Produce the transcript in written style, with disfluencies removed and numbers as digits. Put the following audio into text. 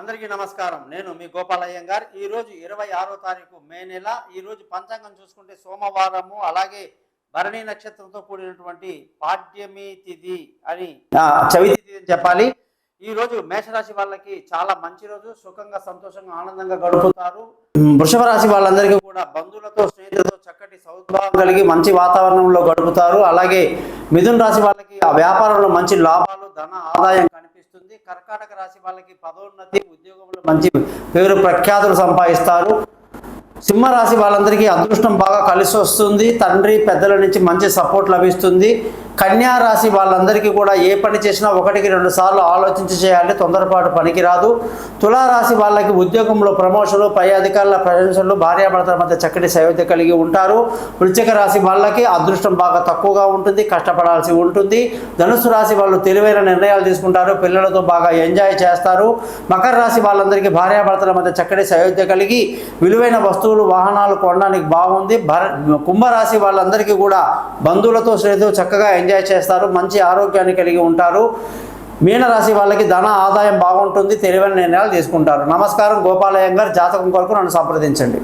అందరికీ నమస్కారం. నేను మీ గోపాలయ్యంగార్. ఈరోజు 26వ తారీఖు మే నెల. ఈరోజు పంచాంగం చూసుకుంటే సోమవారము, అలాగే భరణి నక్షత్రంతో కూడినటువంటి పాడ్యమి తిథి అని చవితి తిథి అని చెప్పాలి. ఈరోజు మేషరాశి వాళ్ళకి చాలా మంచి రోజు. సుఖంగా, సంతోషంగా, ఆనందంగా గడుపుతారు. వృషభ రాశి వాళ్ళందరికీ కూడా బంధువులతో, స్నేహితులతో చక్కటి సౌద్భావం కలిగి మంచి వాతావరణంలో గడుపుతారు. అలాగే మిథున రాశి వాళ్ళకి ఆ వ్యాపారంలో మంచి లాభాలు, ధన ఆదాయం కనిపిస్తుంది. కర్కాటక రాశి వాళ్ళకి పదోన్నతి, ఉద్యోగంలో మంచి పేరు ప్రఖ్యాతులు సంపాదిస్తారు. సింహరాశి వాళ్ళందరికీ అదృష్టం బాగా కలిసి వస్తుంది. తండ్రి పెద్దల నుంచి మంచి సపోర్ట్ లభిస్తుంది. కన్యా రాశి వాళ్ళందరికీ కూడా ఏ పని చేసినా 1-2 సార్లు ఆలోచించి చేయాలి, తొందరపాటు పనికిరాదు. తులారాశి వాళ్ళకి ఉద్యోగంలో ప్రమోషన్లు, పై అధికారుల ప్రశంసలు, భార్యాభర్తల మధ్య చక్కటి సయోధ్య కలిగి ఉంటారు. వృశ్చిక రాశి వాళ్ళకి అదృష్టం బాగా తక్కువగా ఉంటుంది, కష్టపడాల్సి ఉంటుంది. ధనుసు రాశి వాళ్ళు తెలివైన నిర్ణయాలు తీసుకుంటారు, పిల్లలతో బాగా ఎంజాయ్ చేస్తారు. మకర రాశి వాళ్ళందరికీ భార్యాభర్తల మధ్య చక్కటి సయోధ్య కలిగి విలువైన వస్తువులు, వాహనాలు కొనడానికి బాగుంది. కుంభరాశి వాళ్ళందరికీ కూడా బంధువులతో స్నేహితులు చక్కగా ఎంజాయ్ చేస్తారు, మంచి ఆరోగ్యాన్ని కలిగి ఉంటారు. మీనరాశి వాళ్ళకి ధన ఆదాయం బాగుంటుంది, తెలివైన నిర్ణయాలు తీసుకుంటారు. నమస్కారం. గోపాలయ్యంగార్. జాతకం కొరకు నన్ను సంప్రదించండి.